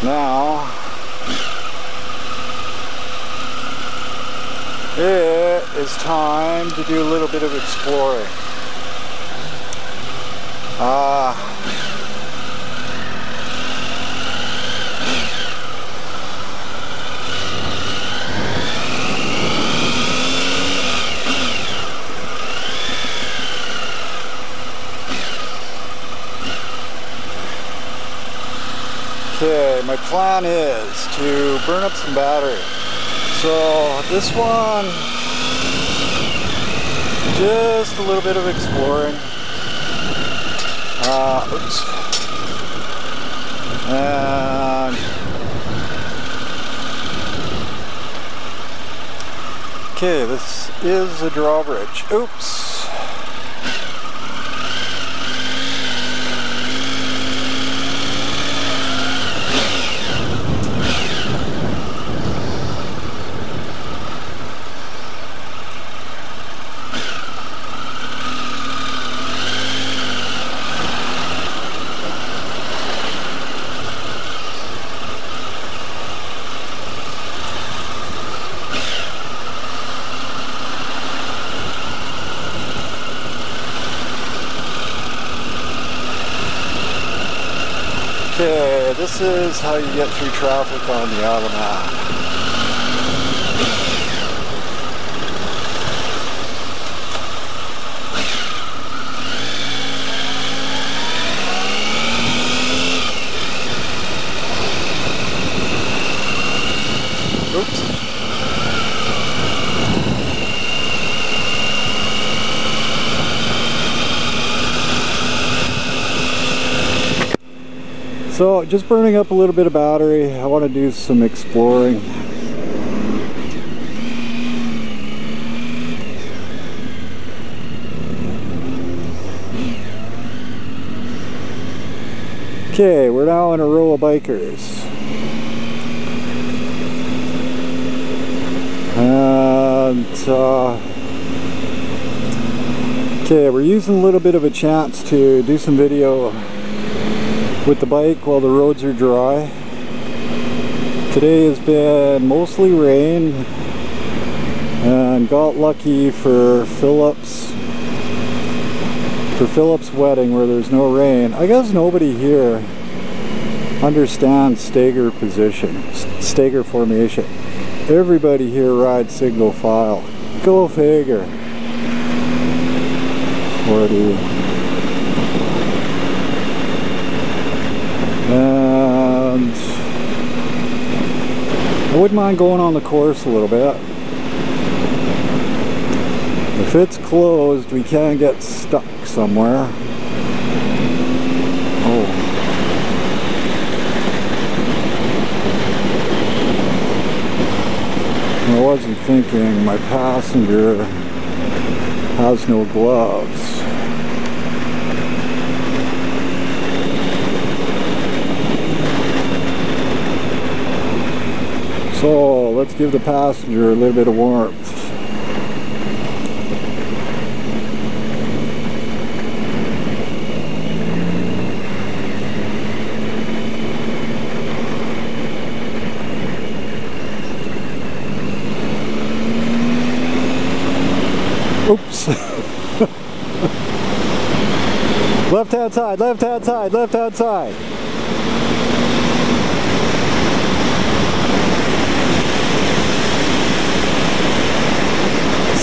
Now it is time to do a little bit of exploring. Okay, my plan is to burn up some battery. So this one, just a little bit of exploring. Oops. And okay, this is a drawbridge. Oops. Okay, this is how you get through traffic on the Allumette. Oops. So just burning up a little bit of battery. I want to do some exploring. Okay, we're now in a row of bikers. And okay, we're using a little bit of a chance to do some video with the bike while the roads are dry. Today has been mostly rain, and got lucky for Philip's wedding where there's no rain. I guess nobody here understands Stager position, Stager formation. Everybody here rides single file. Go figure. 40. And I wouldn't mind going on the course a little bit. If it's closed, we can get stuck somewhere. Oh. I wasn't thinking my passenger has no gloves. So let's give the passenger a little bit of warmth. Oops. Left hand side, left hand side, left hand side.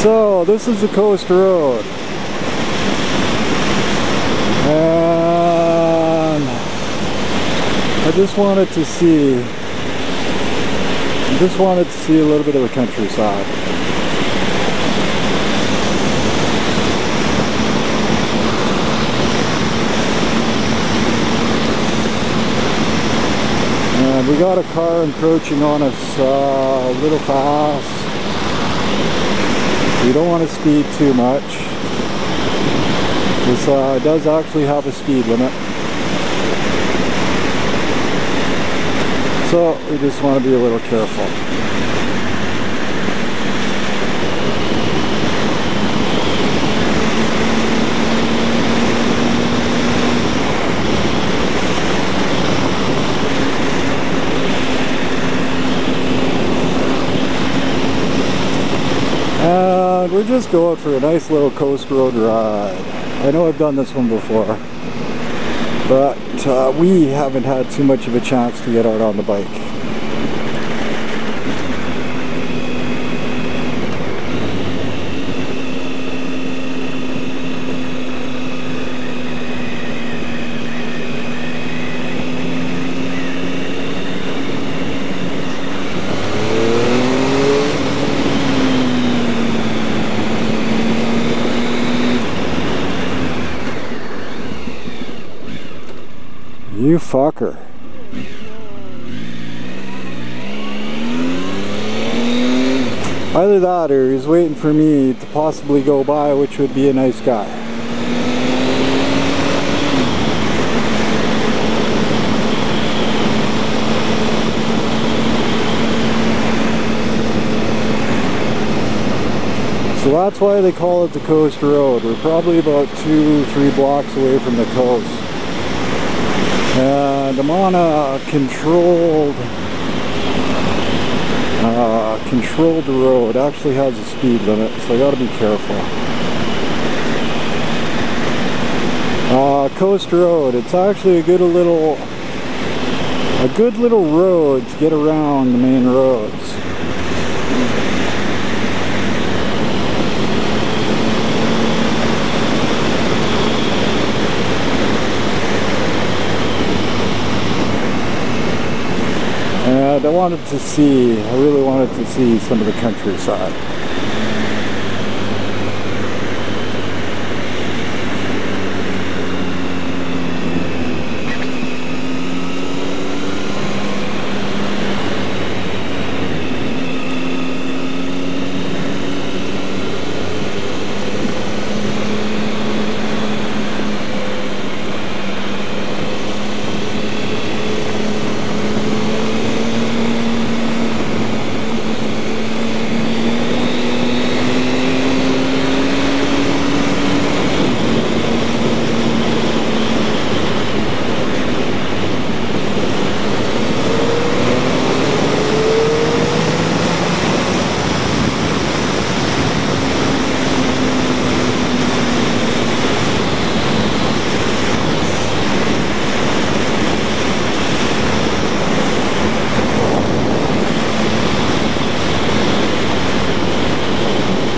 So this is the coast road, and I just wanted to see a little bit of the countryside. And we got a car encroaching on us a little fast. You don't want to speed too much. This does actually have a speed limit. So we just want to be a little careful. we're just going for a nice little coast road ride. I know I've done this one before, but we haven't had too much of a chance to get out on the bike. You fucker. Either that or he's waiting for me to possibly go by, which would be a nice guy. So that's why they call it the Coast Road. We're probably about 2-3 blocks away from the coast. And I'm on a controlled road. Actually has a speed limit, so I gotta be careful. Coast Road. It's actually a good little road to get around the main roads. And I really wanted to see some of the countryside.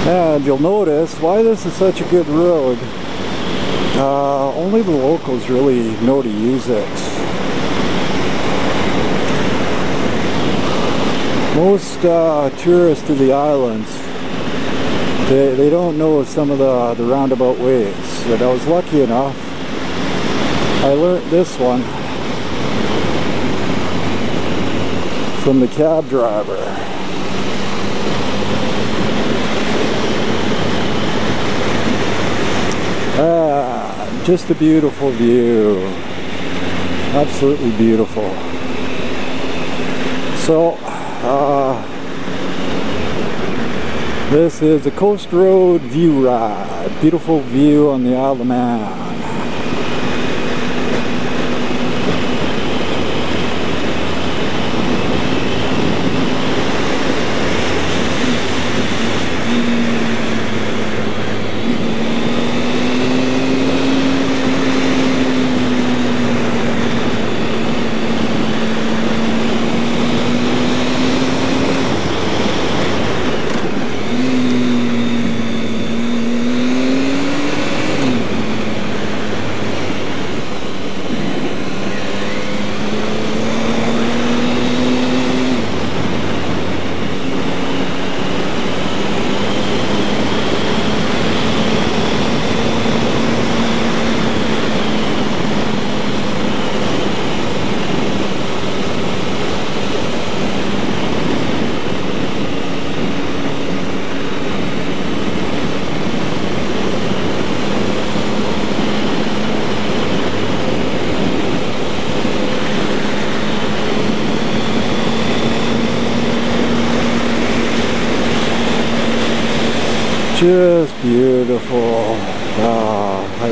And you'll notice why this is such a good road. Only the locals really know to use it. Most tourists to the islands, they don't know some of the roundabout ways. But I was lucky enough, I learned this one from the cab driver. Just a beautiful view. Absolutely beautiful. So, this is a Coast Road view ride. Beautiful view on the Isle of Man. Just beautiful. I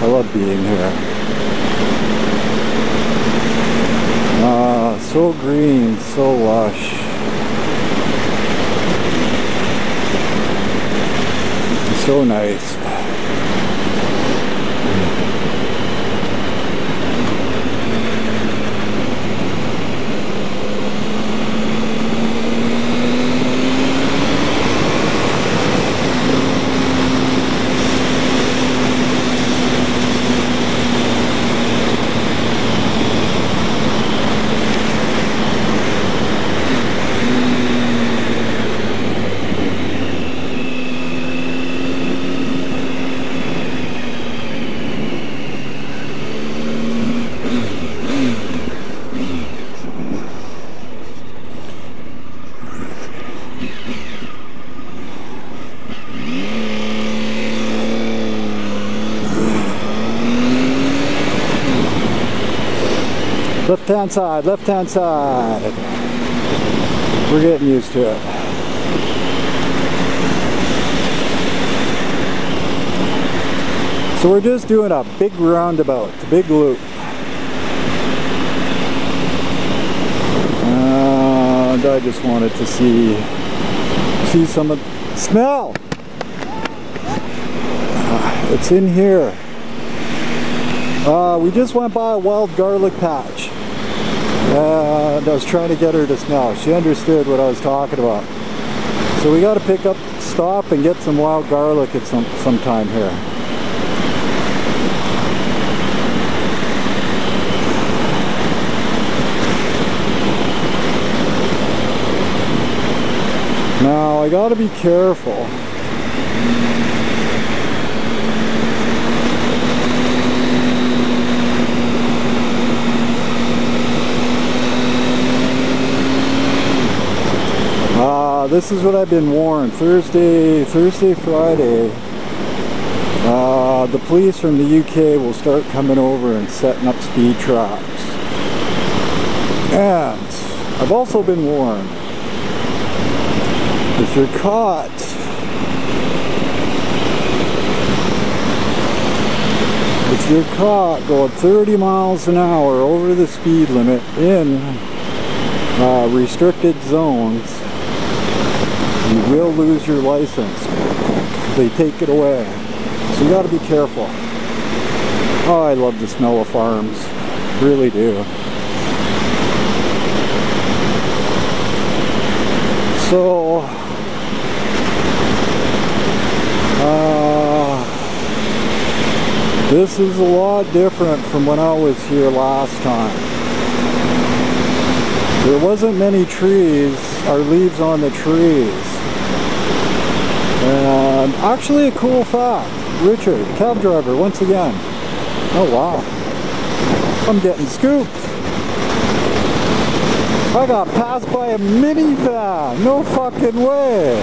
love being here. So green, so lush. So nice. Left-hand side, left-hand side. We're getting used to it. So we're just doing a big roundabout, a big loop. And I just wanted to see some of, smell! It's in here. We just went by a wild garlic patch. And I was trying to get her to smell. She understood what I was talking about. So we got to stop and get some wild garlic at some time here. Now I got to be careful. This is what I've been warned. Thursday, Friday, the police from the UK will start coming over and setting up speed traps. And I've also been warned, if you're caught going 30 miles an hour over the speed limit in restricted zones, you will lose your license. They take it away. So you got to be careful. Oh, I love the smell of farms. Really do. So, this is a lot different from when I was here last time. There wasn't many trees or leaves on the trees. And actually a cool fact, Richard, cab driver, once again. Oh wow, I'm getting scooped. I got passed by a minivan, no fucking way.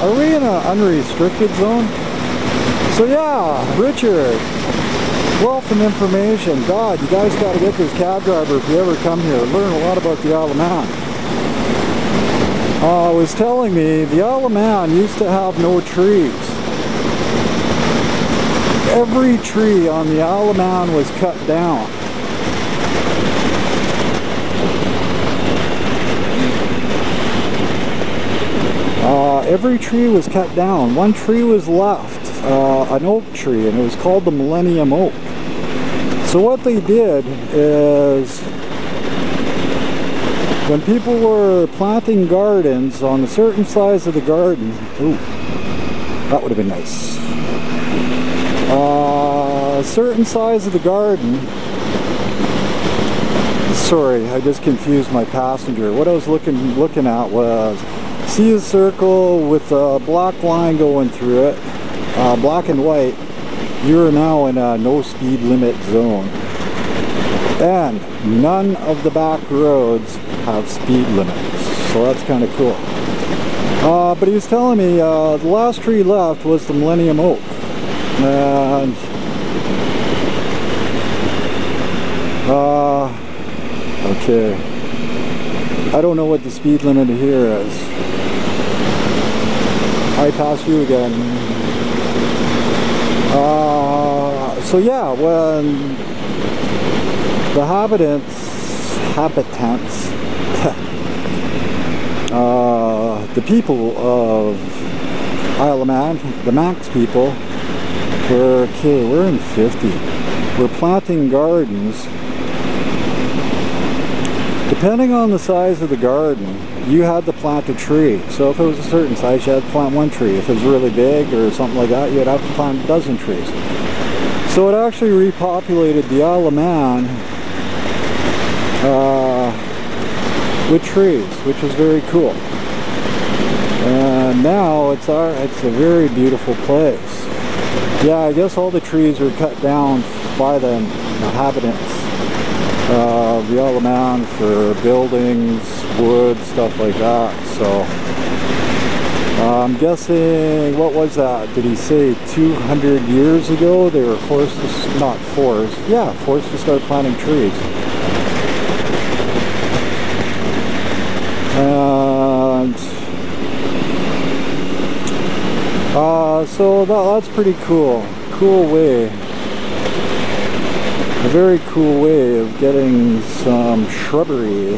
Are we in an unrestricted zone? So yeah, Richard, wealth of information. God, you guys got to get this cab driver if you ever come here. Learn a lot about the Isle of Man. Was telling me the Isle of Man used to have no trees. Every tree on the Isle of Man was cut down. Every tree was cut down. One tree was left, an oak tree, and it was called the Millennium Oak. So what they did is, when people were planting gardens on a certain size of the garden, ooh, that would have been nice. A certain size of the garden, sorry, I just confused my passenger. What I was looking at was, see a circle with a black line going through it, black and white. You are now in a no speed limit zone. And none of the back roads have speed limits, so that's kind of cool. But he was telling me the last tree left was the Millennium Oak, and okay, I don't know what the speed limit here is. I passed you again. So yeah, when the habitants the people of Isle of Man, the Manx people, we're in 50. We're planting gardens. Depending on the size of the garden, you had to plant a tree. So if it was a certain size, you had to plant one tree. If it was really big or something like that, you'd have to plant a dozen trees. So it actually repopulated the Isle of Man with trees, which is very cool. And now it's a very beautiful place. Yeah, I guess all the trees were cut down by the inhabitants of the Isle of Man for buildings, wood, stuff like that. So I'm guessing, what was that? Did he say 200 years ago they were forced to, forced to start planting trees. And so that's pretty cool. Cool way. A very cool way of getting some shrubbery,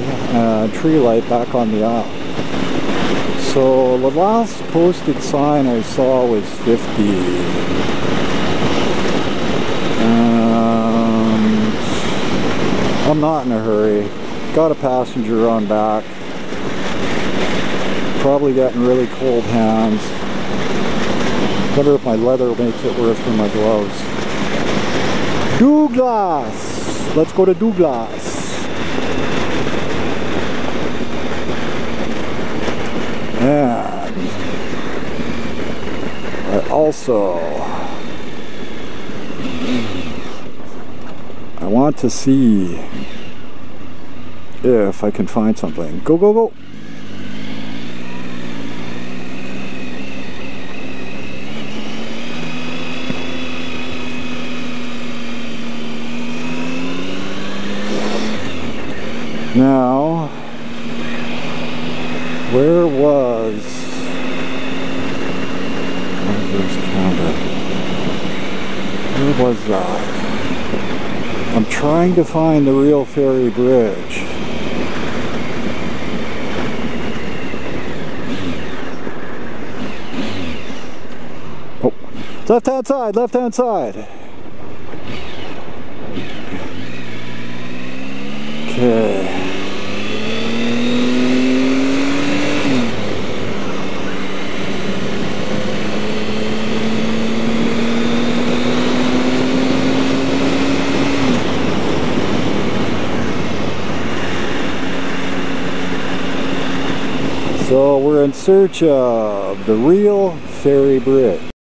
tree life back on the isle. So the last posted sign I saw was 50. And I'm not in a hurry. Got a passenger on back. Probably getting really cold hands. Wonder if my leather makes it worse than my gloves. Douglas! Let's go to Douglas. And I want to see if I can find something. Go, go, go! Now, where was that? I'm trying to find the real ferry bridge. Oh, left-hand side, left-hand side. Okay. So we're in search of the real ferry bridge.